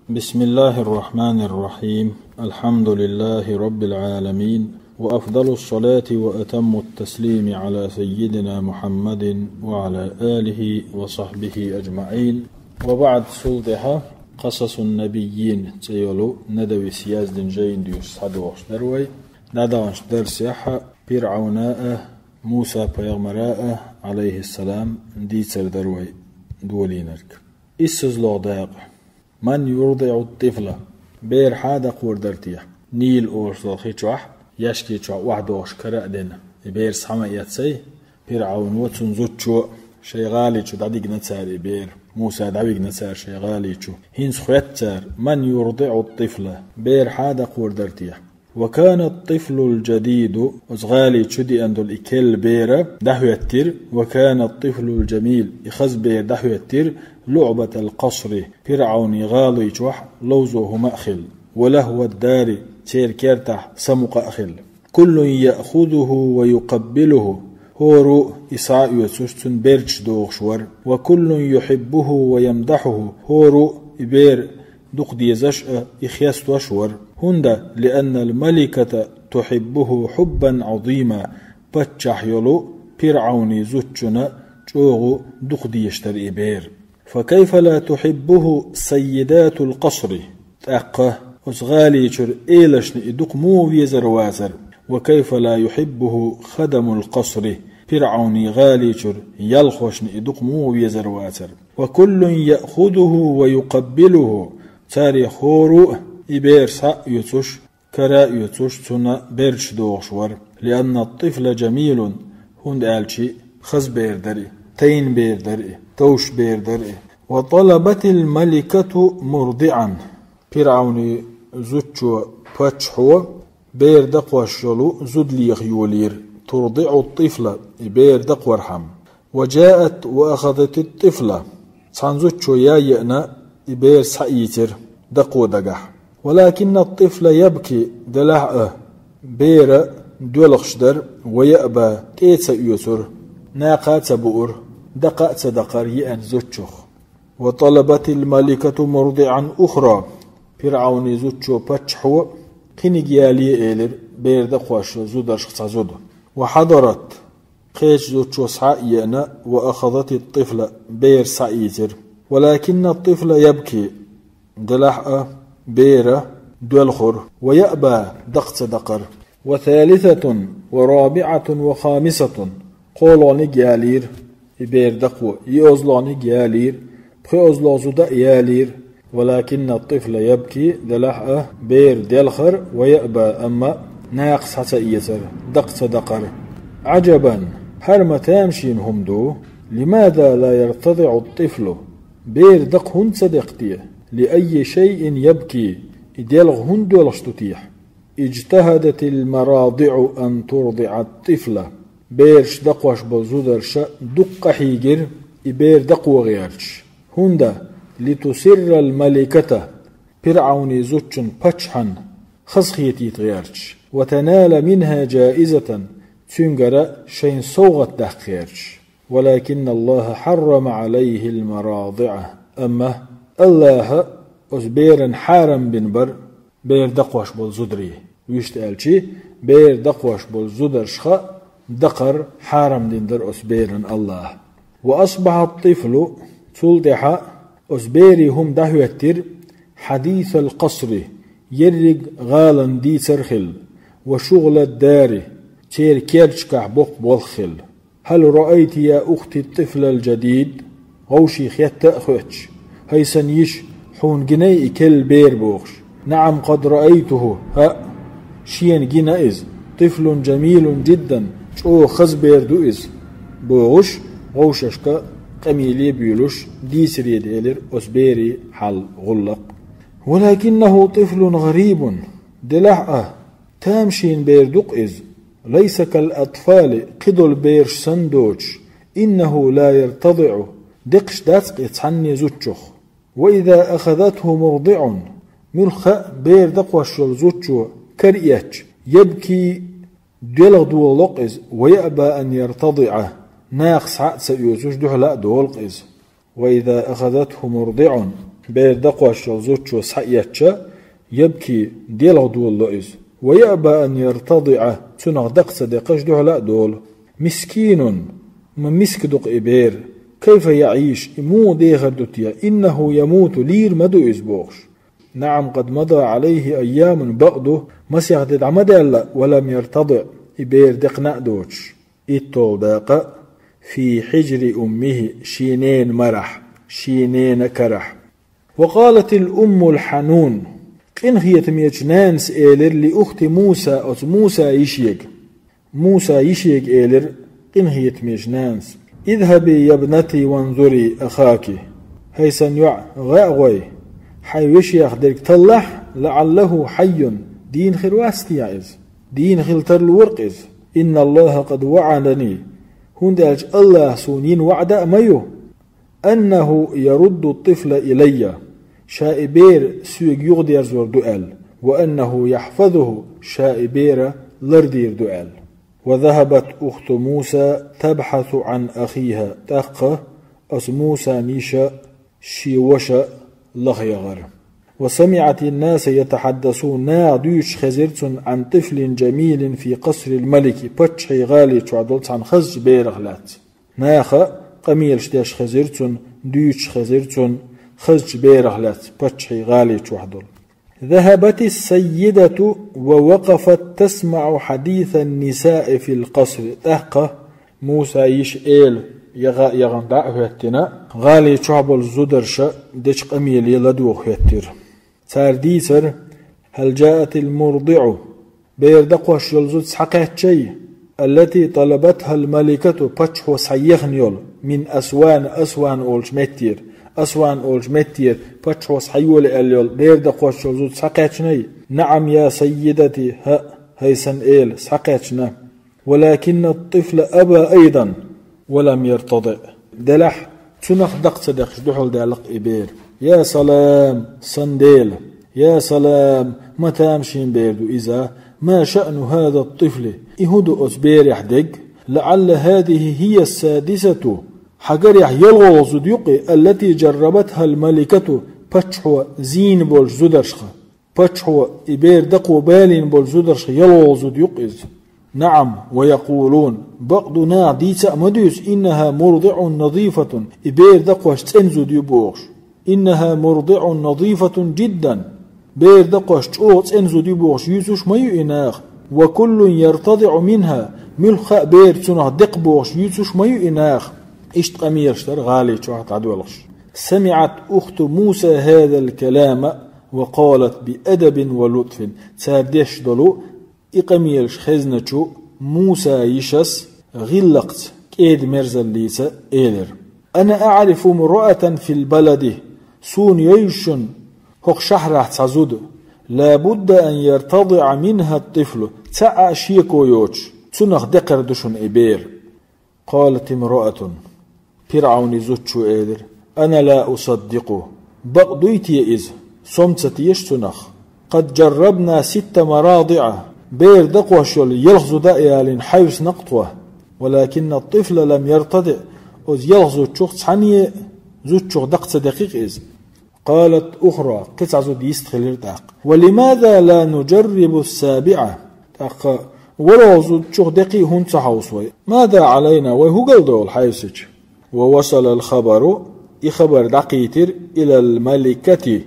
بسم الله الرحمن الرحيم. الحمد لله رب العالمين، وأفضل الصلاة وأتم التسليم على سيدنا محمد وعلى آله وصحبه أجمعين. وبعد سلطها قصص النبيين تيولو ندوي سياز دنجين ديوش صدوش دروي ندوش درس يحا فرعوناء موسى بيغمراء عليه السلام ديتر دروي دولينرك إسز لو داق من يرضع الطفل بير حادا قور درتيح نيل أورسل خيشوح يشكي شو وحدوش كرأدن بير سحما يتسي فرعون وتسن زوتشو شيغالي شو داديق نتسار بير موسى دعويق نتسار شيغالي شو هينس خويتسار من يرضع الطفل بير حادا قور درتيح. وكان الطفل الجديد أصغالي شدي أندو الإكل بيرة دحو يتر. وكان الطفل الجميل إخز بير دحو يتر لعبة القصر فرعون غالي جوح لوزه مأخل ولهو الدار تير كيرتح سمق أخل كل يأخذه ويقبله هورو إساء يتسوشتن بيرش دوغشور وكل يحبه ويمدحه هورو إبير دقدي زشأ إخيست وشور هند لأن الملكة تحبه حبا عظيما بتشح يلو فرعون زوتشنا جوغو دقدي يشتر إبير. فكيف لا تحبه سيدات القصر تأقه أصغالي شر إيلشن إدوك مو ويزر وازر. وكيف لا يحبه خدم القصر فرعون غالي شر يلخوشن إدوك مو ويزر وازر. وكل يأخذه ويقبله تاري خورو إبير سا يتوش كرا يتوش سنة بيرش دوغشور لأن الطفل جميل هند آلشي خز بير دري تين بير دري توش بير دري. وطلبت الملكة مرضعا فرعون زوتشو باتشحو بير دقوشلو زود ليخيولير ترضع الطفل بير دقورحم. وجاءت وأخذت الطفل سان زوتشو يا يأنا بير سايتر دقو دقح. ولكن الطفل يبكي دلع بير دولخشدر ويأبى تيتس يوتر ناقات بؤر دقات دقر يأن زوتشوخ. وطلبت الملكة مرضعا أخرى فرعون زوتشو باتشحو قنق يالي إيلر بير دقوش زودرش زود. وحضرت قيش زوتشو سعينا وأخذت الطفل بير سعيتر. ولكن الطفل يبكي دلح بير دولخر ويأبى دقت دقر. وثالثة ورابعة وخامسة قولوني جالير بير دقو يوزلوني جالير بخيوزلو زودا يالير. ولكن الطفل يبكي دلح بير دلخر ويأبى أما ناقص حتى يسر دقت دقر. عجبا هرم تامشين همدو لماذا لا يرتضع الطفل بير دق هند صدقتيه لأي شيء يبكي إدلغ هند ولشتتيح. اجتهدت المراضع أن ترضع الطفل بيرش دقوش بزودرش دق حيجر إبير دقو غيرش هند لتسر الملكة فرعون زوتشن باتشحن خسخيتي تغيرش وتنال منها جائزة تنجر شين صوغت دخيرش. ولكن الله حرم عليه المراضعة أما الله أزبيرن حارم بنبر بير دقوش بالزدري ويشتقالشي بير دقوش بالزدرشخ دقر حارم دندر أزبيرن الله. وأصبح الطفل تلدح أزبيري هم دهوتر حديث القصر يرق غالا دي سرخل وشغل الدار تير كيرشكح بق بالخل. هل رأيت يا أختي الطفل الجديد غوشي خيات تأخوتش هيسن يش حون جني كل بير بوغش. نعم قد رأيته ها شين جنا إز طفل جميل جدا شو خز بير دو إز بوغش غوششكا قميلي بيلوش دي سريد إلر أسبيري حل غلق. ولكنه طفل غريب دلعه تامشين بير دوق إز ليس كالأطفال قدل بيرش سندوش إنه لا يرتضع دقش داتق يتحني زوتشوخ. وإذا أخذته مرضع ملخ بير دقوش زوتشو كرياتش يبكي دلغ دولقز ويأبى أن يرتضعه ناقص عقس يوزوش دحلا دولقز. وإذا أخذته مرضع بير دقوش زوجو سحيتشا يبكي ديلغ دول لئز ويأبى أن يرتضع تنغ دقس دقش دهلا دول مسكين من مسك دق إبير كيف يعيش إمو ديغر دوتيا إنه يموت لير مدو إزبوغش نعم قد مضى عليه أيام بعده مسيح دعمد ولم يرتضع إبير دقنا دوش إطول داقة في حجر أمه شينين مرح شينين كرح. وقالت الأم الحنون إن هي تميجنانس إيلر لأخت موسى أو موسى يشيق إيلر إن هي تميجنانس اذهبي يا ابنتي وانظري أخاك هيسن يع غاغوي حيوش ياخدرك طلح لعله حي دين خلواستي يعز دين خلتر الورقز إن الله قد وعدني هندج الله سونين وعد أميو أنه يرد الطفل إلي شائبير سوق يغدير زور دؤال وأنه يحفظه شائبير لردير دؤال. وذهبت أخت موسى تبحث عن أخيها تقى أس موسى نيشا شيوشا لغيغر. وسمعت الناس يتحدثون نادوش خزرت عن طفل جميل في قصر الملك بتشي غالي تعدلت عن خز بيرغلات ناخا قميل شتاش خزرت دوش خزرت خز بيرغلات بتشي غالي تعدل. ذهبت السيدة ووقفت تسمع حديث النساء في القصر تحقى موسى يشئل يغندع هتنا غالي تعبل زدرش دش قميل يلدوخ هتر سارديسر هل جاءت المرضع بيردقوش يلزد سحقات شيء التي طلبتها الملكة بتشو سيخنيول من أسوان أولج متير بتشو سحيول اليول بيردقوش يلزد سحقاتشني. نعم يا سيدتي هيسن إيل سحقاتشنا ولكن الطفل أبى أيضا ولم يرتضع دلح تنخ دقت دقش دحل دالق إبير. يا سلام صنديل يا سلام متى مشين بيردو إذا ما شأن هذا الطفل إهدو أسبير يحدق لعل هذه هي السادسة حجر يلغوز ديقي التي جربتها الملكة بتشحو زين بول زدرشخ بتشحو إبير دقو بالين بول زدرشخ يلغوز ديقيز. نعم ويقولون بعضنا ديتا مديس إنها مرضع نظيفة إبير دقوش تنزو ديبوغش إنها مرضع نظيفة جدا بير دقوش تشوت انزو ديبوغش يوسوش ما يؤناخ وكل يرتضع منها ملخاء بير تنه دقبوغش يوسوش ما يؤناخ اشت قميرشتر غالي تشوحت عدولغش. سمعت أخت موسى هذا الكلام وقالت بأدب ولطف تاردش دلو إقميرش خزنشو موسى يشس غلقت كيد مرزل ليسا إيلر أنا أعرف امرأة في البلد سون ييشن هق شهر تعزود لابد أن يرتضع منها الطفل تأ شيكو يوش تنخ دقر دشن إبير. قالت امرأة فرعون زوتشو إيلر أنا لا أصدقه بقضيتي إذ صمتت يشتنخ قد جربنا 6 مراضع بير دقوشل يلغزو دائال حيوس نقطوه ولكن الطفل لم يرتضع أز يلغزو تشوخ تحني زوتشوخ دقت دقيق إذ. قالت أخرى قطع زود يستخلر تاق ولماذا لا نجرب 7 تاق ولو زوتشوخ دقيق هون تحوصوي ماذا علينا وهو قلدو الحيوسج. ووصل الخبر إخبر دقيتر إلى الملكة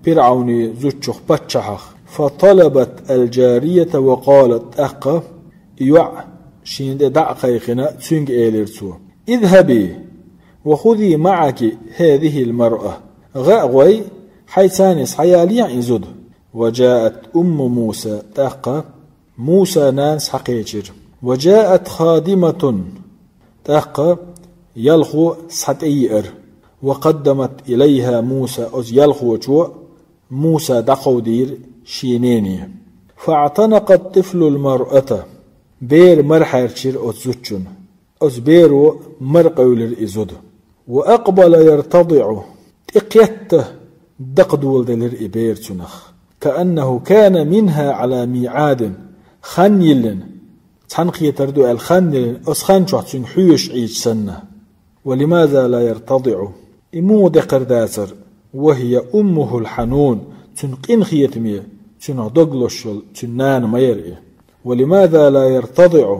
فرعون زوتشوخ باتشحخ فطلبت الجارية وقالت أخ يوع شين دع قيخنا تسنج إيلرتو اذهبي وخذي معك هذه المرأة غاغوي حيثانس حياليا إزود. وجاءت أم موسى تاقى موسى نانس حقيتر وجاءت خادمة تاقى يلخو ساتئير وقدمت إليها موسى أز يلخو جو موسى دقو دير شينيني فاعتنق الطفل المرأة بير مرحرشير أزوتشن أز بيرو مرقول إزود. وأقبل يرتضع إقيته دقدول دلر إبير تنخ كأنه كان منها على ميعاد خنيلن تنقي تردو الخنيلن أسخن شعتن حيوش عيش سنة. ولماذا لا يرتضع إمو دقر داسر وهي أمه الحنون تنقين خيتمية تنعدقلشل تنان ميرئ. ولماذا لا يرتضع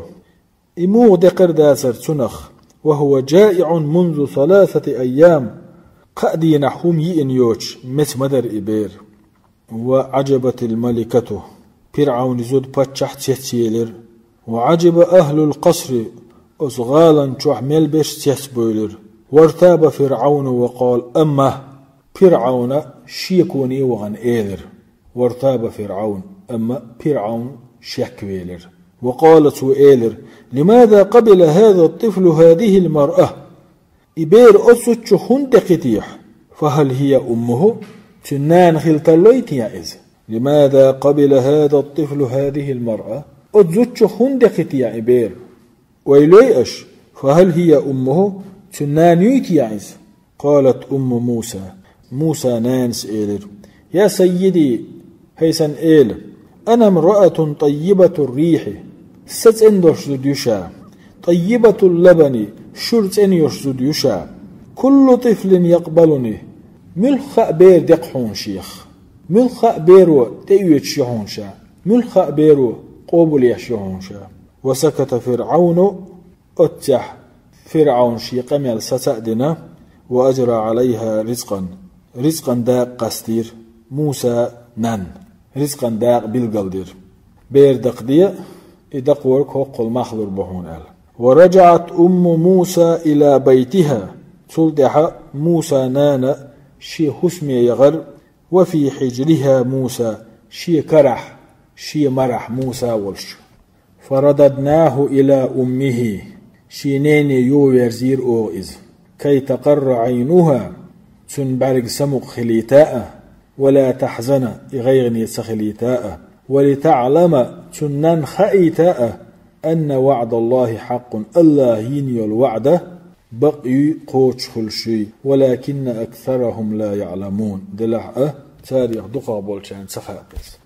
إمو دقر داسر تنخ وهو جائع منذ 3 أيام قأدي نحوم يئن يوش مت مدر إبير. وعجبت الملكة فرعون زود باتشح تيتيلر. وعجب أهل القصر أصغالا تشوح ملبش تيتبولر. وارتاب فرعون وقال أما فرعون شيكوني وغن إيلر. وارتاب فرعون أما فرعون شكويلر. وقالت إيلر لماذا قبل هذا الطفل هذه المرأة إبير أسوتش هندقتيح فهل هي أمه تنان خلطلويت يعز. لماذا قبل هذا الطفل هذه المرأة أسوتش هندقتيح إبير ويليش فهل هي أمه تنان يوت يعز. قالت موسى نانس إيلر يا سيدي هيسن إيل أنا امرأة طيبة الريح ستندوش زديشا طيبة اللبن شرتنيوش زديشا كل طفل يقبلني ملخ بير دقحون شيخ ملخ بيرو تيوت شيحون شا ملخ بيرو قوبل يشيحون شا. وسكت فرعون أتح فرعون شيقمل ستأدنا وأجرى عليها رزقا داق قستير موسى نان رزقا داق بالقلدر بير دقدية إدقورك هقل مخلر بهون أل. ورجعت موسى إلى بيتها تلدح موسى نانا شي حسمي يغر وفي حجرها موسى شي كرح شي مرح موسى والش. فرددناه إلى أمه شي نيني يويرزير أوئز كي تقر عينها تنبرق سمق خليتاء ولا تحزن إغيغني سخليتاء ولتعلم تنن خئيتاء أن وعد الله حق الله يني الوعد بقي قوش خلشي ولكن أكثرهم لا يعلمون. دلع تاريخ دقا بولشان سخاقس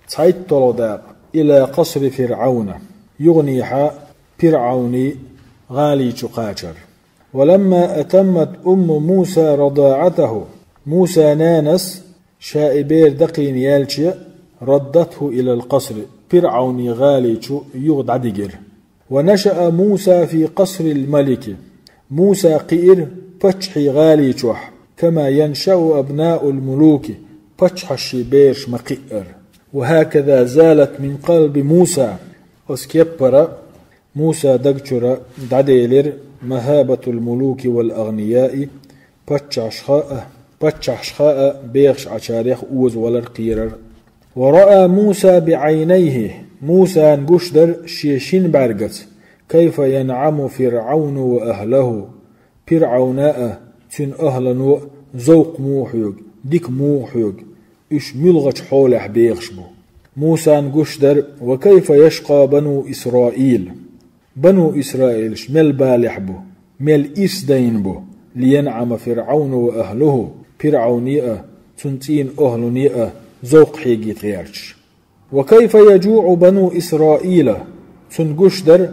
تايت طلداق إلى قصر فرعون يغنيها فرعوني غالي تقاتر. ولما أتمت موسى رضاعته موسى نانس شائبير دقين يالشي ردته إلى القصر فرعون غالي يغدعدقر. ونشأ موسى في قصر الملك موسى قئر فتحي غالي تشوح كما ينشأ أبناء الملوك فتح الشبيرش مقئر. وهكذا زالت من قلب موسى أسكيبر موسى دقشر دعديلر مهابة الملوك والأغنياء فتح شخاء بيغش عشاريخ أوز ولر. ورأى موسى بعينيه موسى نقشدر شيشين برقت كيف ينعم فرعون وأهله فرعوناء تن أهلا زوق موحيوك ديك موحيوك إش ملغش حولح بيغشبو. موسى نقشدر وكيف يشقى بنو إسرائيل شمل بالح بو مل إسدين بو لينعم فرعون وأهله فرعونيئة تنتين أهلنيئة زوق حيجي غيرش. وكيف يجوع بنو إسرائيل تنقشدر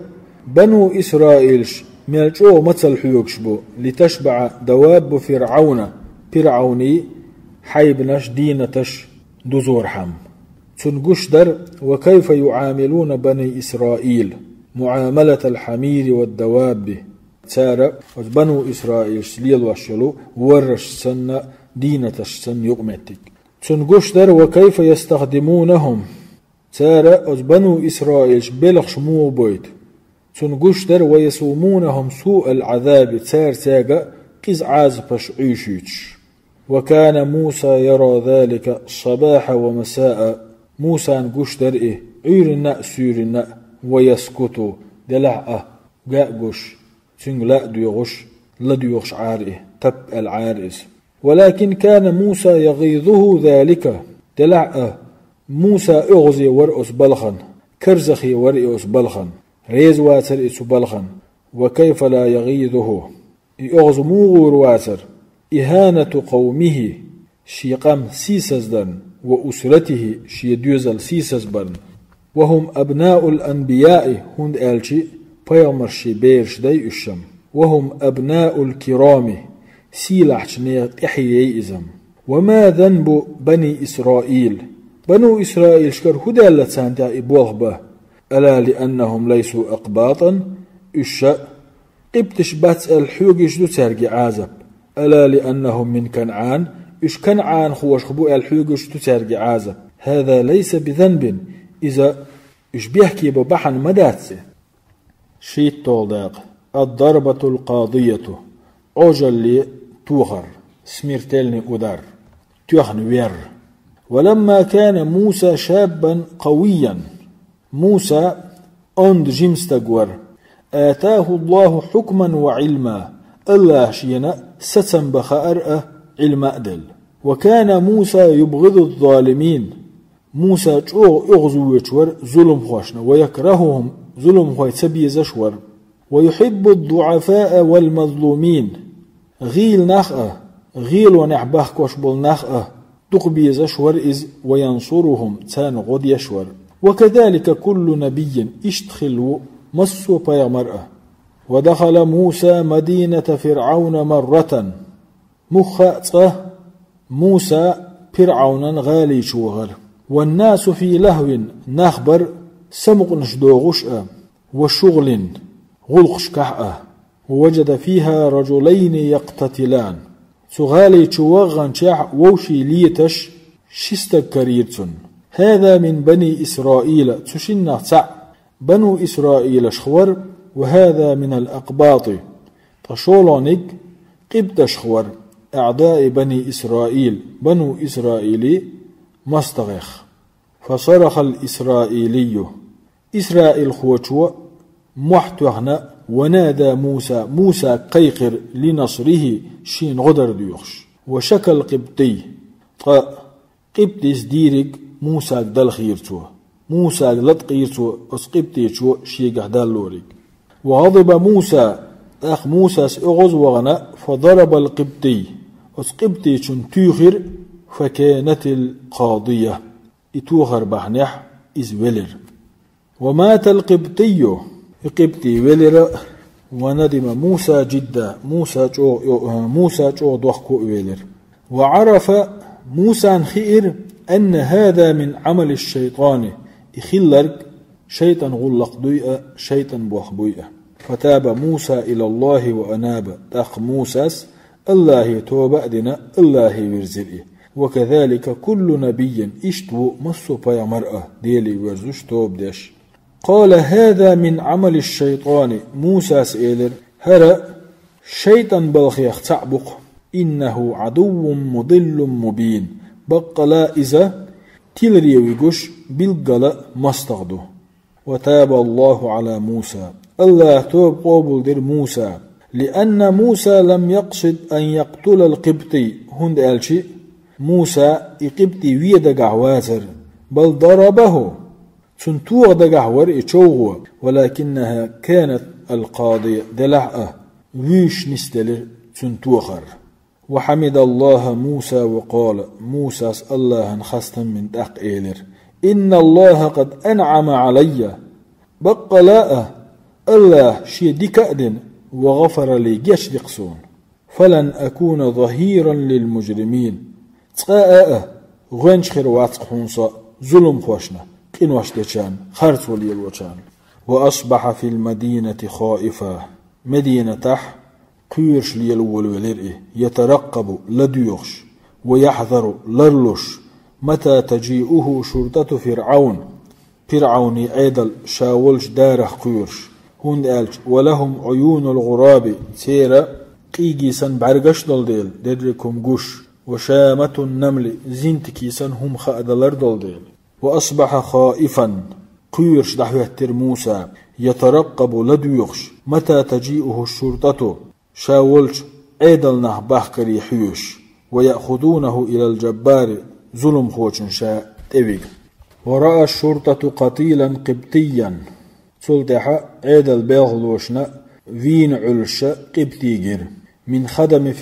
بنو إسرائيل ملجو مثل حيوكشبو لتشبع دواب فرعوني حيبنش دينتش دزور حم تنقشدر. وكيف يعاملون بني إسرائيل معاملة الحمير والدواب تارا بنو إسرائيل ليل وشلو ورش سنة دينتش سن يقمتك تنقشدر. وكيف يستخدمونهم تارا بنو إسرائيل بلغش مو بويت تنقشدر. ويصومونهم سوء العذاب تار تاقا قز عازبش عيشيتش. وكان موسى يرى ذلك صباح ومساء موسى نقشدر عيرنا سيرنا ويسكتوا دلع قاقش تنقلا ديغش لديغش عاره تب العارس. ولكن كان موسى يغيظه ذلك دلع موسى اغزي ورئس بلخن كرزخي ورئس بلخن ريز واتر إسو بلخن. وكيف لا يغيظه اغز موغور واتر إهانة قومه شيقام سيسزدن وأسرته شيدوزل سيسزبن وهم أبناء الأنبياء هند آلشي بيامر شبيرش داي الشم وهم أبناء الكرام سيلحش نيق إحيي إزم وما ذنب بني إسرائيل بنو إسرائيل شكر هدى لتسانتا إبوغ به ألا لأنهم ليسوا أقباطا الشاء قبتش بات الحوغش دو ترقي عازب ألا لأنهم من كنعان إش كنعان خوش خبوء الحوغش دو ترقي عازب هذا ليس بذنب إذا إش بيحكي ببحن مداتسي شيت طولداق الضربة القاضية أوجل لي توغر سميرتلني أدار تيوخن وير ولما كان موسى شابا قويا موسى أند جيمستقور آتاه الله حكما وعلما الله شينا ستن بخائر علم أدل وكان موسى يبغض الظالمين موسى اغزو يشور ظلم خوشنا ويكرههم ظلم خوي تبيز شور ويحب الضعفاء والمظلومين غيل نخأ غيل ونحبه كوشبل نخأ تقبيز شور إذ وينصرهم تان غد يشور وكذلك كل نبي اشتخلوا مصو بيغمرأة ودخل موسى مدينة فرعون مرة مخأته موسى فرعون غالي شوغر والناس في لهو نخبر سمق نشدوغش وشغل غلقش كحأة ووجد فيها رجلين يقتتلان سغالي شوغن شاح ووشي ليتش شستك كريرتن هذا من بني إسرائيل تشنع تع بنو إسرائيل شخور وهذا من الأقباط تشولونك قبت شخور أعداء بني إسرائيل بنو إسرائيلي مستغيخ فصرخ الإسرائيلي إسرائيل خوتشو محتوغنا ونادى موسى قيقر لنصره شين غدر ديوخش وشكل قبطي قبطيس ديرك موسى دل خيرتو موسى لطقيرتو اسقبتيتو شيقه دالوريك وغضب موسى اخ موسى اغز وغنا فضرب القبطي اسقبتيتو تيخر فكانت القاضية اتوخر بحنح إز ولر ومات القبطي قبطي ولر وندم موسى جدا موسى جو ضحكو ولر وعرف موسى خير أن هذا من عمل الشيطان إخلرك شيطان غلق دوئة شيطان بوخ بوئة فتاب موسى إلى الله وأناب تخ موسى الله توبة دنا الله ورزئه وكذلك كل نبي اشتو مصو بايا مرأة ديلي ورزوش توب ديش قال هذا من عمل الشيطان موسى سئلر هرأ شيطان بلخيخ تعبق إنه عدو مضل مبين بقلا إذا تلري ويقش بالقلاء مستغدو وتاب الله على موسى الله توب قبل در موسى لأن موسى لم يقصد أن يقتل القبطي هند ألشي موسى إقبطي ويدقع واتر بل ضربه تنتوغ دقع ورئي ولكنها كانت القاضية دلعة ويش نستلر تنتوخر وحمد الله موسى وقال موسى الله انخستم من تحق إيلر إن الله قد أنعم علي بقلاء الله شي دكأدن وغفر لي جيش دقسون فلن أكون ظهيرا للمجرمين تقاء غنش خير واتق حونصا ظلم خوشنا قين واشتشان خرط ولي الوشان وأصبح في المدينة خائفا مدينة تح قيرش ليلول ولرئه يترقب لديوخش ويحذر لرلش متى تجيئه شرطة فرعون عيدل شاولش داره قيرش هند ألش ولهم عيون الغراب سيرا قيجيسا بعرقش دل دركم قش وشامة النمل زنتكيسا هم خأدلر دل وأصبح خائفا قيرش دحوه موسى يترقب لديوخش متى تجيئه الشرطة شاولش عيدل نهبه كري حيوش ويأخذونه إلى الجبار ظلم خوشن شاء تبيق ورأى الشرطة قتيلا قبطيا سلطح عيدل بيغلوشنا فين علش قبطيجر من خدم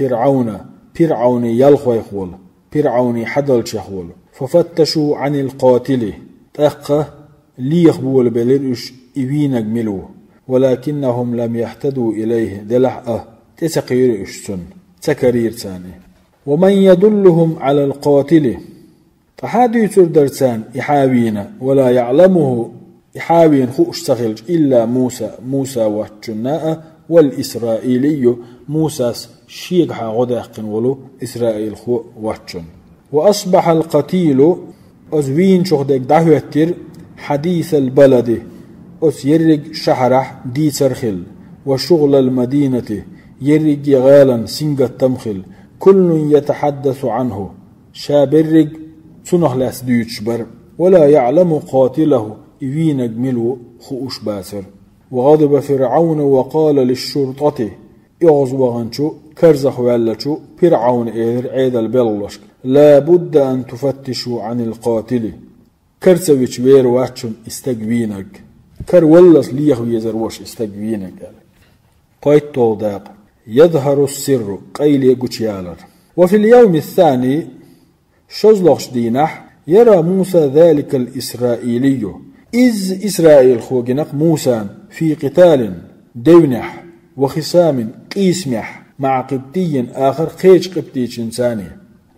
فرعون يلخوي خول فرعون حدل شخول ففتشوا عن القاتل تأقى ليخبول بلرش إبين أجملوه ولكنهم لم يحتدوا إليه دلحأه تسقير إشسن تكرير ثاني ومن يدلهم على القاتل فحادي درسان إحاوين ولا يعلمه إحاوين خوش سخلج إلا موسى وحجناء والإسرائيلي موسى شيخ غداقن ولو إسرائيل خو وحجن. وأصبح القتيل أزوين شخدك دعوتر حديث البلد أس يرق شحرح دي سرخل وشغل المدينة يرق غالا سنگ التمخل كل يتحدث عنه شابرق سنخلاس ديوتشبر ولا يعلم قاتله إوين ملو خوش باسر. وغضب فرعون وقال للشرطة إغزوغنشو كرزخ والشو فرعون عيد البلوشك لا بد أن تفتشوا عن القاتل كرسويش وير واتشن استقوينك كر ولس ليخ يزروش استقوينك قايت طوداق يظهر السر قيل يقوشيالر. وفي اليوم الثاني شزلوش دينح يرى موسى ذلك الإسرائيلي إذ إسرائيل خوجنق موسى في قتال دونح وخصام قيسمح مع قبطي آخر خيج قبطي إنساني.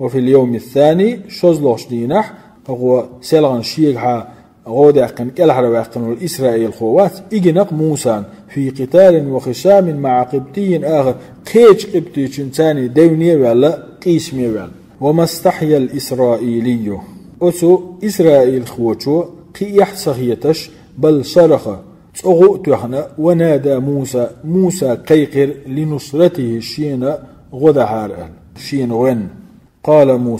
وفي اليوم الثاني شزلوش دينح هو سلغن شيخها غودة قن كالحر وقن الإسرائيل خوات إجنق موسى في قتال وخصام مع قبطي آخر خيج قبطي إنساني دوني ولا قيسمي ولا. وما استحيا الإسرائيلي أسو إسرائيل خوتشو قيح صغيتش بل صرخ تغؤتحنا ونادى موسى قيقر لنصرته الشين غدحار شين غن. قال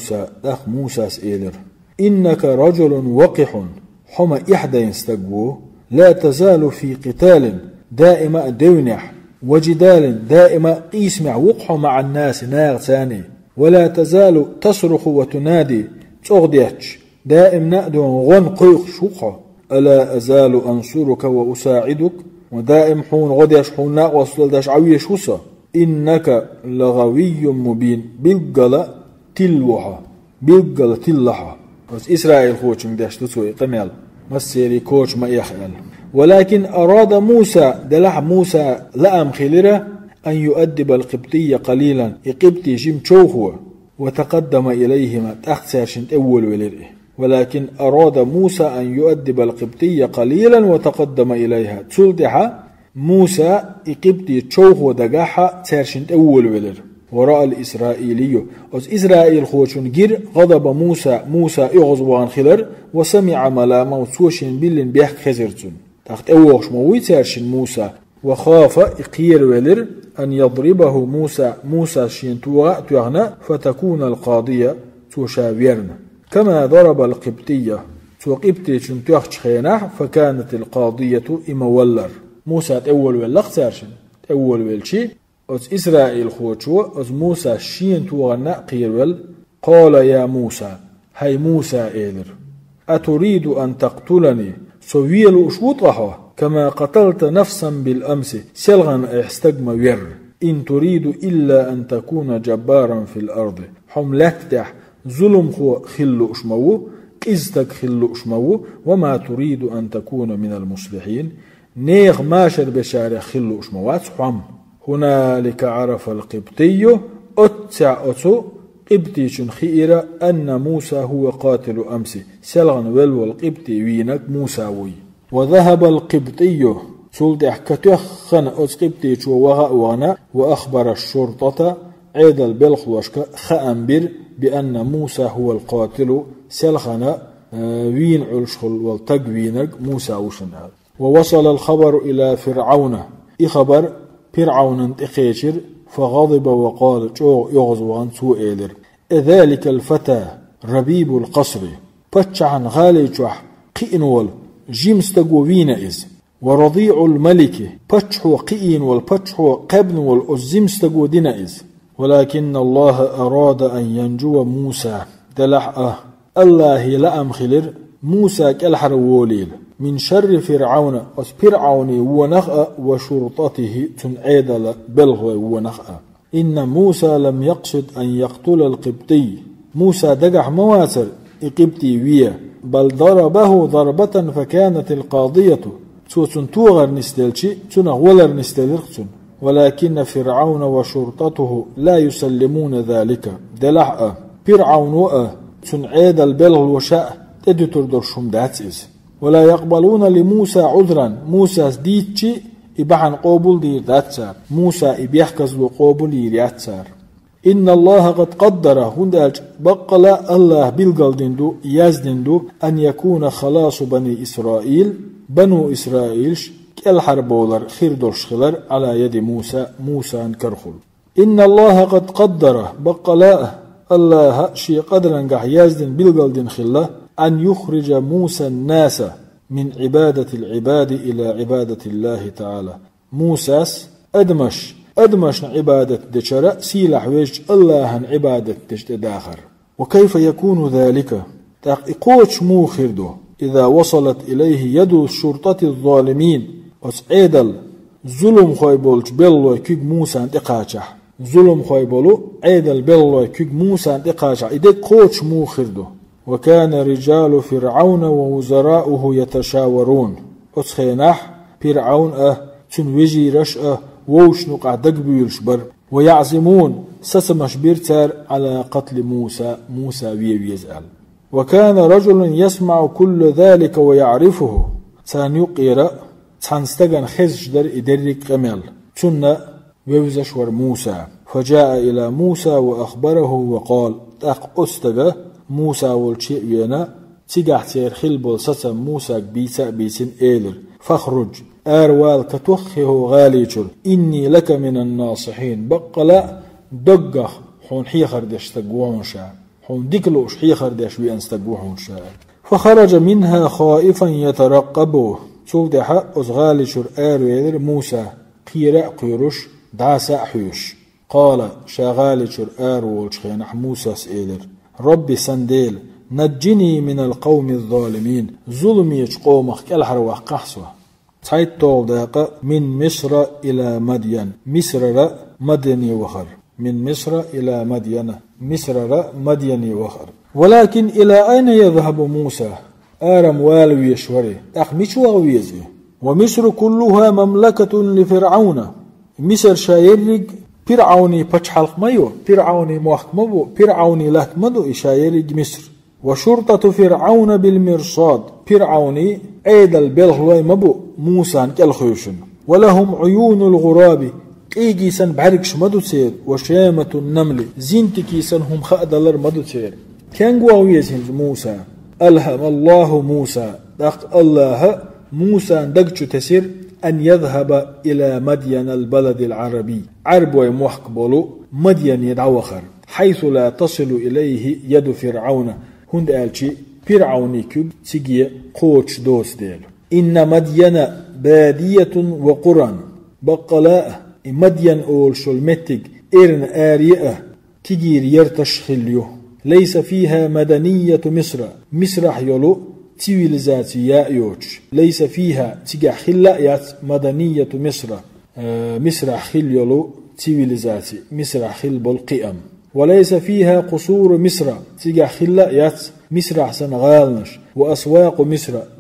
موسى سئلر إنك رجل وقح حما إحدى يستقبوه لا تزال في قتال دائما دونح وجدال دائما قيسمع وقح مع الناس ناغ ثاني ولا تزال تصرخ وتنادي تغديتش دائم نأدو غن قيق شوقه ألا أزال أنصرك وأساعدك ودائم حون غديش حون ناقوصل داش عويش وصا إنك لغوي مبين بالقلة تلوحة بالقلة تلحة. بس إسرائيل خوشن داش تسوي قمال مسيري كوش ما يخيل. ولكن أراد موسى دلح موسى لأم خلره أن يؤدب القبطي قليلا يقبطي جيم شوخه وتقدم إليهما تأخسر شنت أول ولره. ولكن أراد موسى أن يؤدب القبطي قليلا وتقدم إليها تسلدها موسى يقبطي شوخه ودقاحة ترشنت أول ولر. ورأى الإسرائيلي إسرائيل خوشن جير غضب موسى يغضبان خلر وسمع ملامه وسوشن بلن بيح خزرتون تحت أوغش موي ترشن موسى وخاف إقير ولر أن يضربه موسى شين توغنا فتكون القاضية توشاويرن كما ضرب القبطية توقبتي شن توخش خيناح فكانت القاضية إمولر موسى تأول ولق ترشن تأول ولشي إسرائيل خوشو موسى شين توغنا قيرول قال يا موسى هاي موسى إيلر أتريد أن تقتلني سويل أشوطها كما قتلت نفسا بالأمس سلغا استجم وير إن تريد إلا أن تكون جبارا في الأرض حملتح ظلم خل أشمو قزتك خل أشمو وما تريد أن تكون من المصلحين نيغ ماشر بشارع خل أشموات حم. هنالك عرف القبطي أتسع قبطي خيرا أن موسى هو قاتل أمس سلغن ولو القبطي وينك موساوي. وذهب القبطي سلطح كتخن قبطي وغأوانا وأخبر الشرطة عيد البلخ وشك خأنبر بأن موسى هو القاتل سلغن وين علشخل والتقوينك موسى وشنال. ووصل الخبر إلى فرعون إخبر فرعون انتخيشر فغضب وقال جو يغزوان سوئلر ذلك الفتى ربيب القصر فتشعن غالي جوح قئنول جيمستقو وينئز ورضيع الملك فتشحو قئين والفتشحو قبن والأزمستقو دينئز. ولكن الله أراد أن ينجو موسى دلح الله لأم خلر موسى كالحر ووليل من شر فرعون فرعون ونخأ وشرطته تنعيد بلغ ونخأ. إن موسى لم يقصد أن يقتل القبطي موسى دقح مواسر قبطي ويا بل ضربه ضربة فكانت القاضية توغر نستلشي تنغولر نستلرقتن ولكن فرعون وشرطته لا يسلمون ذلك دلع فرعون تنعيد البلغ وشاء تدتر درشم داتس ولا يقبلون لموسى عذرا موسى ديتشي إبحن قوبل دير داتسار موسى إبيحكز وقوبل يرياتسار إن الله قد قدر هنداج بقل الله بالقلدندو يازدندو أن يكون خلاص بني إسرائيل بنو إسرائيل الحربولر خير درشخلر على يد موسى انكرخل إن الله قد قدر بقل الله شي قدرا قح يازدن بالقلدن خلا أن يخرج موسى الناس من عبادة العباد إلى عبادة الله تعالى موسى أدمش عبادة دشرة سيلح ويج الله عن عبادة داخر وكيف يكون ذلك تقوش موخردو إذا وصلت إليه يد الشرطة الظالمين وسعيدل ظلم خويبولج بلو كيك موسى انتقاچح ظلم خويبولو عيدل بلو كيك موسى انتقاچح إذا قوش موخردو وكان رجال فرعون ووزراؤه يتشاورون أسخيناح فرعون تنوجي رش ووش نقع دقبيلش بر ويعزمون سسمش بيرتار على قتل موسى ويزأل وكان رجل يسمع كل ذلك ويعرفه تان يقير تان استغن خزش در إدرك قمل تن ووزشور موسى فجاء إلى موسى وأخبره وقال تاق أستغ موسى والشيء ينا تيجح تير خلبل سسم موسى بيسن إيلر فاخرج أروال كتوخه غاليجل إني لك من الناصحين بقلا دقخ حون حيخر دش تقوحون شاء حون ديكلوش حيخر دش وينس تقوحون شاء فخرج منها خائفا يترقبه صودح أزغاليجل أروال موسى قيرا قيروش دعسا حيوش قال شاغاليجل أروال شخينح موسى سئلر ربي سنديل نجني من القوم الظالمين ظلمي قومك كالحر قحصه تايت طول داقة من مصر إلى مدين مصر مديني وخر من مصر إلى مصر مديني وخر ولكن إلى أين يذهب موسى آرم والوي يشوري أخمش وغويزي ومصر كلها مملكة لفرعون مصر شايرق فرعوني بچحلق مايو فرعوني موحك مبو فرعوني لك مدو إشايرق مصر وشرطة فرعون بالمرصاد فرعوني عيد البلغوي مبو موسى كالخيوشن ولهم عيون الغراب قيجي سن بعرقش مدو تير وشامة النمل زينتكي سن هم خأدلر مدو تير كان قواويسهم موسى ألهم الله موسى دق الله موسى دقش تسير أن يذهب إلى مدين البلد العربي عرب ويموحك بولو مدين يدعوخر حيث لا تصل إليه يد فرعون هند ألشي فرعوني كب تيجي قوتش دوس ديل إن مدين بادية وقرى بقلاء مدين أول شلمتك إرن آريئة تجير يرتش خليو ليس فيها مدنية مصر حيولو تيويلزاتيا يوتش ليس فيها تيجا خلا مدنية مصر خليولو تيويلزاتي مصر خل بالقيم وليس فيها قصور مصر تيجا خلا مصر أحسن غالنش وأسواق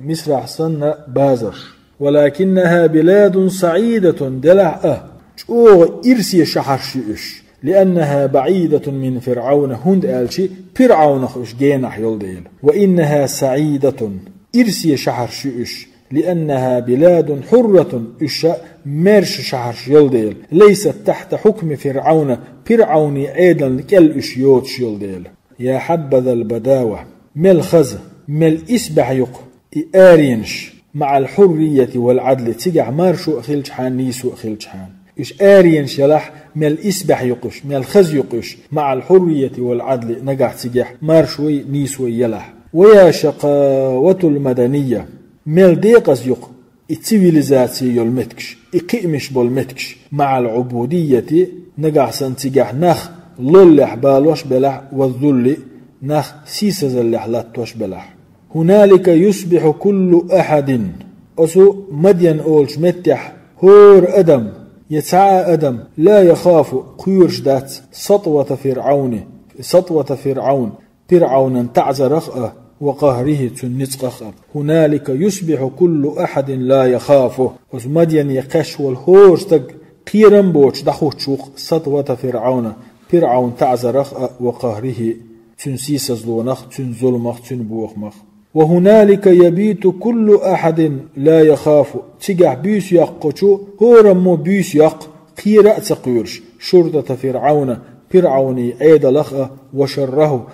مصر أحسن بازرش ولكنها بلاد سعيدة دلع شو إرسي شحر شئش لأنها بعيدة من فرعون هند آلشي فرعون خش جينح يلديل وإنها سعيدة إرسي شحر شئش لأنها بلاد حرة إشا مرش شحر يلديل ليست تحت حكم فرعون أيضا كالإش يوتش يلديل يا حبذا البداوة مل خز مل إسبح يق إارينش مع الحرية والعدل تجع مارشو أخيلش حان نيسو أخيلش حان إش آرينش يلح مل إسبح يقش مل خز يقش مع الحرية والعدل نجح تجح مارشوي نيسوي يلح ويا شقاوة المدنية مل ديقز يق التيفيليزاتي يلمتكش إقيمش بالمتكش مع العبودية نجح سنتجح نخ للح بالوش بلح والذل نخ سيسز اللحلات بلح هنالك يصبح كل أحد أسو مدين أولش متح هور أدم يتعى أدم لا يخاف قيرش دات سطوة فرعون تعزرخ وقهره تنسقخ هنالك يصبح كل أحد لا يخافه أسو مدين يقش والهورش تق قيرن بوش دخوتشوق سطوة فرعون فرعون تعزرخ وقهره تنسيس زلونخ تن ظلمخ تن بوخمخ. وهنالك يبيت كل أحد لا يخاف تجح بيس يقشو هو رمو بيس يق قيرأ تقيرش شرطة فرعوني عيد لخأ وشره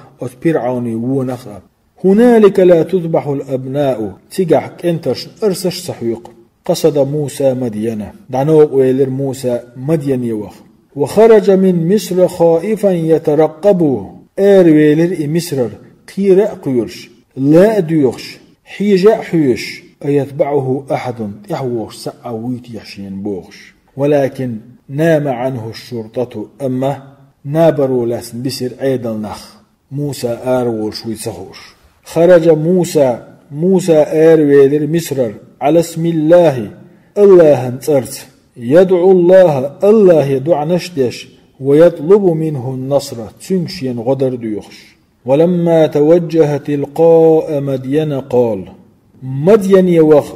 فرعوني ونخأ. هنالك لا تذبح الأبناء تجح انترش أرسش سحيق. قصد موسى مدينة دعنوق ويلر موسى مدين يوخ. وخرج من مصر خائفا يترقبه ويلر مصر قيرأ قيرش لا أديوخش حيجاء حيش أيتبعه أحد يحوش سعويت يحشين بوخش. ولكن نام عنه الشرطة أما نابرو لسن بسر عيد النخ موسى آرول شوي سخوش. خرج موسى آرويلر مصر على اسم الله انترت يدعو الله يدعو نشدش ويطلب منه النصر تنشين غدر ديوخش. ولما توجه تلقاء مدين قال مدين يوخ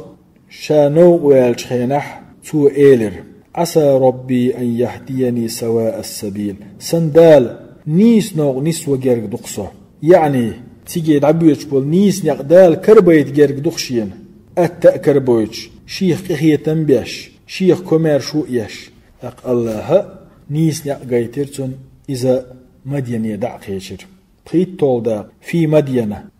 شانو ويالشخينح تو إيلر عسى ربي أن يهديني سواء السبيل سندال نيس نوغ نيس وجرق دقصة يعني تيجي دعبيش بول نيس نقدال كربيت جرق دقشين أتا كربويش شيخ إخية تنبيش شيخ كومير شو إيش الله نيس نقايترتون إذا مدين يدع قيشر قيت طول في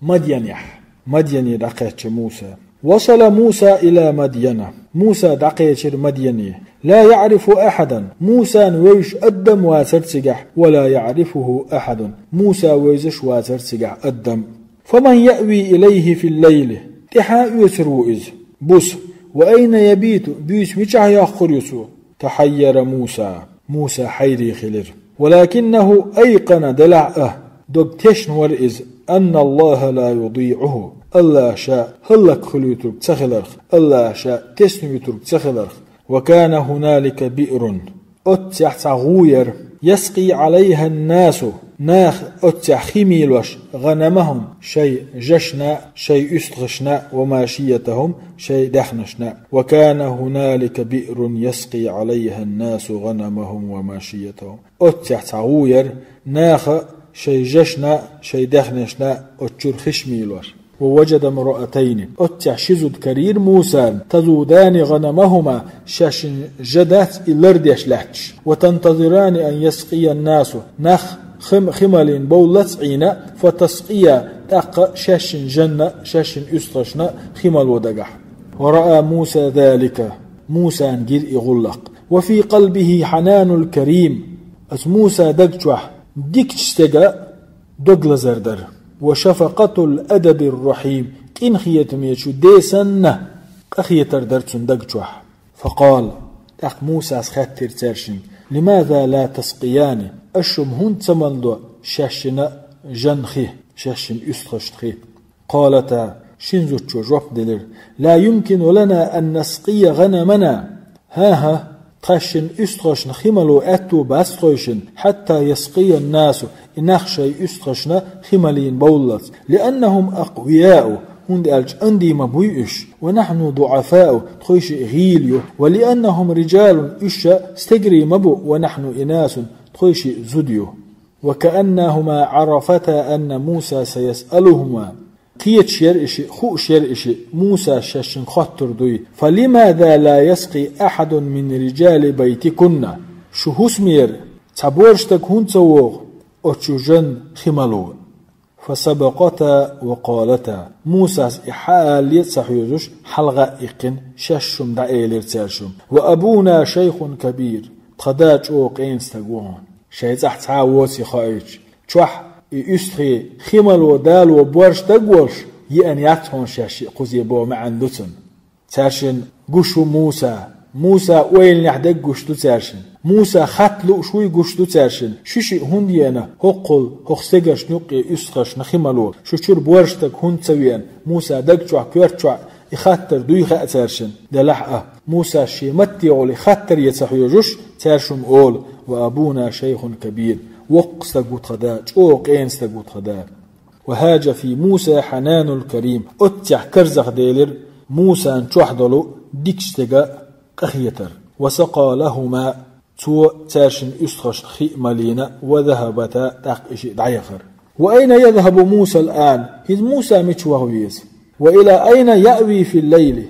مدين يدعقيتش موسى. وصل موسى إلى مدينة موسى دعقيتش مدينة لا يعرف أحدا موسى ويش أدم واسرتسجح ولا يعرفه أحد موسى ويزش واسرتسجح أدم. فمن يأوي إليه في الليل تحا يسروئز بس وأين يبيت بيس ميشا يأخر يسو تحير موسى حيري خلر. ولكنه أيقن دلعه دوك تشنور إز أن الله لا يضيعه الله شاء هلك خليترك تخلرخ الله شاء تسنويترك تخلرخ. وكان هنالك بئر أتح تغوير يسقي عليها الناس ناخ أتح خميلوش غنمهم شيء جشنا شيء استغشنا وماشيتهم شيء دخنشنا. وكان هنالك بئر يسقي عليها الناس غنمهم وماشيتهم أتح تغوير ناخ شيء جشنا شيء دخنشنا أتشر خشميلوش. ووجد امرأتين أتح شزد كرير موسى تزودان غنمهما شاش جدات إلرديش لحتش وتنتظران أن يسقي الناس نخ خمل بولت عينا فتسقيا تق شاش جنة شاش أستغشنا خمل ودقح. ورأى موسى ذلك موسى نجير إغلق وفي قلبه حنان الكريم أس موسى دقجوح ديكتشتغا دقل زردر وشفقة الأدب الرحيم إن خيتم يشو ديسن أخيتر درتن دقجوح. فقال أخ موسى سخاتر ترشن لماذا لا تسقياني أشم هون تملدو شاشنا جنخي شاشن أستخشتخي. قالتا شنزو جواب دلر لا يمكن لنا أن نسقي غنمنا ها تخشن أستخشن خملو أتو باسخوشن حتى يسقي الناس إنخشي أستخشن خملين بولت لأنهم أقوياء هند ألج أندي مبويش ونحن ضعفاء تخيش غيليو ولأنهم رجال إشا استجري مبو ونحن إناس تخيش زديو. وكأنهما عرفتا أن موسى سيسألهما قيت شيرئشي خو شيرئشي موسى شاشن خطر دوي فلماذا لا يسقي أحد من رجال بيتكن شو هسمير تبورشتك هون تسوغ أتشوجن خمالو. فسبقتا وقالتا موسى إحال يتصحيوش حلغة إقن شاشم دعيلر ترشم وأبونا شيخ كبير تخداج أوقين ستقوهن شايزح تعاوسي خايج شوح يستخي خمال ودال وبورش تقولش يأن يعطون شاشي قزي بو معن لتن ترشن قشو موسى وين يحدق قشتو ترشن موسى خطلو شوي قشتو ترشن شوشي هندينا هقل هقسيقش نقي يستخش نخمالو شوشور بورشتك هند سويان موسى دقشوع كورتشوع يخطر دوي خاء ترشن دلحقه موسى شيمتي أولي خطر يتحيوجوش ترشم أول وأبونا شيخ كبير وقستقوت خداج أوقين استقوت خداج. وهاج في موسى حنان الكريم أتح كرزخ ديلر موسى انشوحدلو ديكشتغا قخيتر وسقى لهما تو تاشن أستخش خي ملينا وذهبتا تقش دعيخر. وأين يذهب موسى الآن؟ هذ موسى متشوهويز. وإلى أين يأوي في الليل؟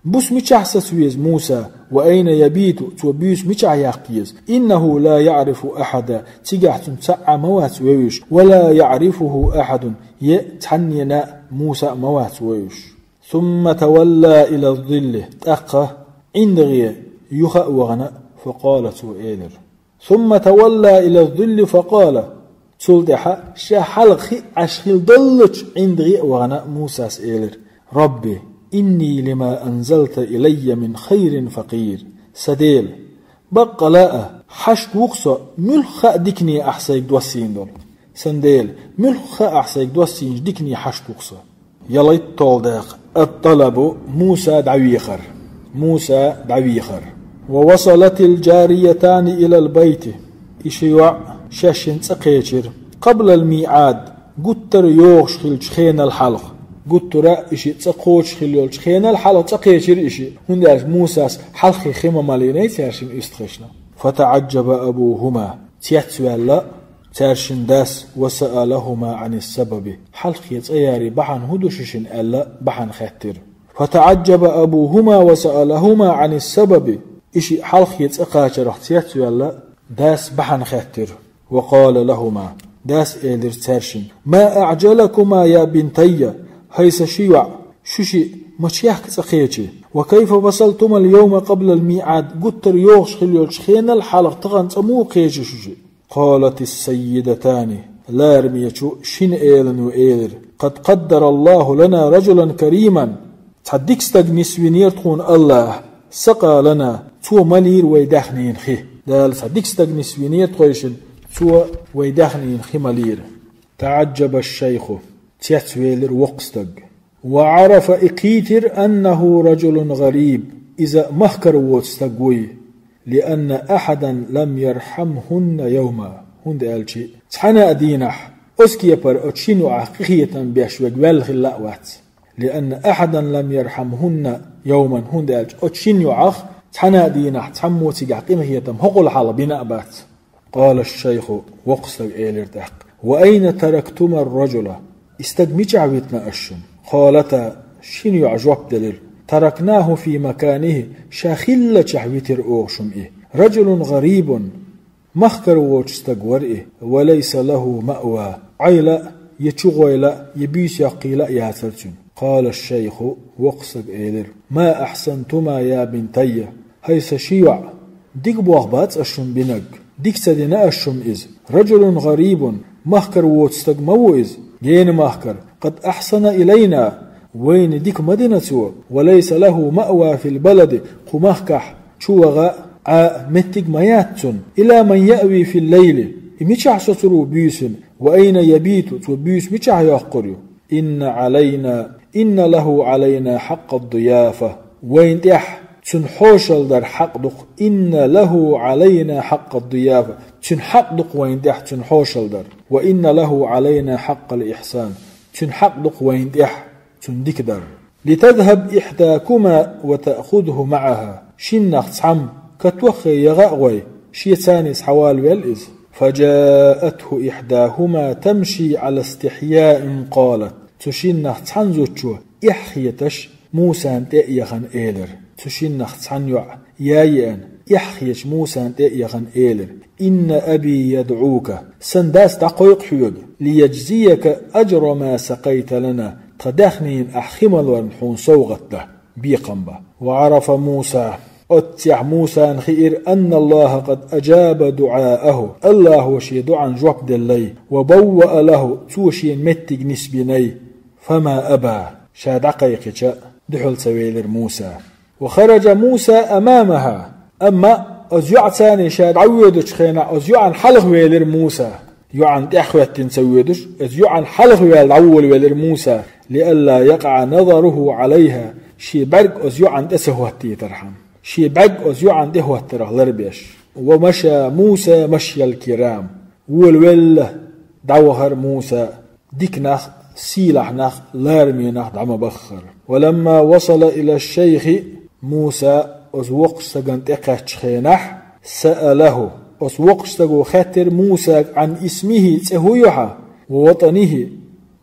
بس متشحسسويز موسى. وأين يبيت توبيس متشعياقيز. إنه لا يعرف أحدا تجحت تسعى موات ويش ولا يعرفه أحد يتحنينا موسى موات ويش. ثم تولى إلى الظل تأقى عندغي يخأ وغنى فقالت وإيدر. ثم تولى إلى الظل فقال سلطحة شحلق عشخل ضلج عندغي وغنى موسى سئيلر. ربي إني لما أنزلت إلي من خير فقير. سديل بقلاء حشت وقصة ملخ ديكني أحسيك دوسين دول. سنديل ملخ أحسيك دوسين ديكني حشت وقصة. يليت طالداق الطلب موسى دعويخر. موسى دعويخر. ووصلت الجاريتان إلى البيت إشيوع شاشن تقيتر قبل الميعاد قتر يوغش خلج خين الحلق قتر إشي تقوش خلج خين الحلق تقيتر إشي هنداش موسى حلقي خيمة ماليني تارشن استخشنا. فتعجب أبوهما تيتسوالا تارشن داس وسألهما عن السبب حلقي تأياري بحن هدوششن ألا بحن خاتر. فتعجب أبوهما وسألهما عن السبب إشي حلقي تأقاتر تيتسوالا داس بحن خاتر. وقال لهما داس إيلر تارشن ما أعجلكما يا بنتي هيس شيوع شوشي مشيح تقيتي وكيف وصلتما اليوم قبل الميعاد قتر يوغش خليوش خين الحلق تغن تمو قيش شوشي. قالت السيدتان لا رميشو شين إيلن وإيلر قد قدر الله لنا رجلا كريما تحديك استغنس ونير تخون الله سقى لنا تو ملير ويدخنين خي دال تحديك استغنس ونير تخويشن تو ويدخنين خي ملير. تعجب الشيخ تيتويلر وقستق وعرف إقيتر أنه رجل غريب إذا مهكر وستقوي لأن أحدا لم يرحمهن يوما. هند ألشي تحنا أدينح أسكي يبر أتشينو عقيقية بيشوك والخلاوات لأن أحدا لم يرحمهن يوما. هند ألشي أتشينو عق تحنا أدينح تحموتي عقيقية هقل حال بناء بات. قال الشيخ وقستق إيلر تحق وأين تركتما الرجل استقميش عبيتنا أشم. قالتا شين يعجوب دليل تركناه في مكانه شاخلة شحويتر أوشم إيه رجل غريب مخكر ووشستقور إيه وليس له مأوى عيلا يتشغيلا يبيس يقيلا ياترتن. قال الشيخ وقصد إيلر ما أحسنتما يا بنتي هيس شيوع ديك بوغبات أشم بنك ديك سدنا أشم إز رجل غريب مخكر ووشستقمو إز جين مخكر قد أحسن إلينا وين ديك مدينة وليس له مأوى في البلد قمخكح شوغا متك مياتن إلى من يأوي في الليل ميشع سترو بيس وأين يبيت تبيس ميشع يقريو. إن له علينا حق الضيافة وين تح تنحوشل در حق دق إن له علينا حق الضيافة تنحق دق وين تح تنحوشل در وإن له علينا حق الإحسان تنحق دق وين تح تندك در لتذهب إحداكما وتأخذه معها شنخ عم كتوخي يغاوي شيتانيس حوال والإز. فجاءته إحداهما تمشي على استحياء قالت تشنخ تنزوتشو إحيتش موسى تأيخن إيلر تشنخ تنيع يايان إحيش موسى تأيخن إيلر إن أبي يدعوك سنداس دقيق حيوغ ليجزيك أجر ما سقيت لنا تدخنين أحخمل ونحون صوغته بيقنبه. وعرف موسى أتيح موسى خير أن الله قد أجاب دعاءه الله وشي دعا جوك دلي وبوأ له توشي متق نسبيني فما أبى شاد عقيقك دحل سويلر موسى. وخرج موسى أمامها أما أزيع ثاني شاد عودش خينا أزيع حلق ويلر موسى يعن إخوة سويدش أزيع حلق ويل ويلر موسى لئلا يقع نظره عليها شي برق أزيع أسهوتي ترحم شي برق أزيع دهوة ترح لربيش. ومشى موسى مشي الكرام والول دوهر موسى ديك نخ سيلح نخ لارمي نخ دعم بخر. ولما وصل إلى الشيخ موسى أزوق سجنت إقاش خينح سأله أس وقشتغو خاتر موسى عن اسمه تهويها ووطنه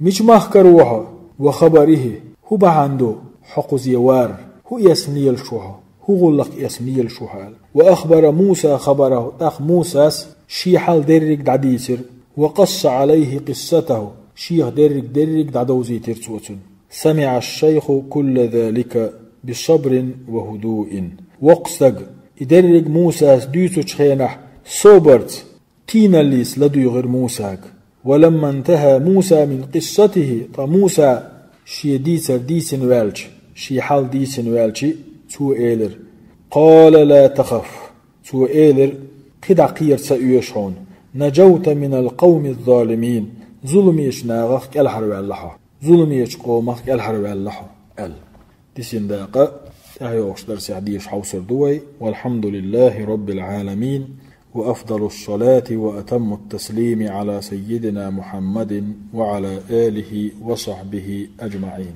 مش مخكروها وخبره هو بعنده حق زيوار هو يسنيل شوها هو غلق يسنيل شوها وأخبر موسى خبره أخ موسى شيحال درك دعديسر وقص عليه قصته شيخ درك دعدوزي ترسوتن سمع الشيخ كل ذلك بصبر وهدوء وقصد إدرك موسى ديسو تشخينح صبرت تينا ليس لدو غير موسى ولما انتهى موسى من قصته فموسى شي ديسن والج شي حال ديسن والج تو إيلر قال لا تخف تو إيلر قد عقير سأيشون نجوت من القوم الظالمين ظلميش ناغخ كالحرب اللحا ظلميش قومخ كالحرب اللحا ديسن داقة تهيوش درس عديش حوصر دوي والحمد لله رب العالمين وأفضل الصلاة وأتم التسليم على سيدنا محمد وعلى آله وصحبه أجمعين.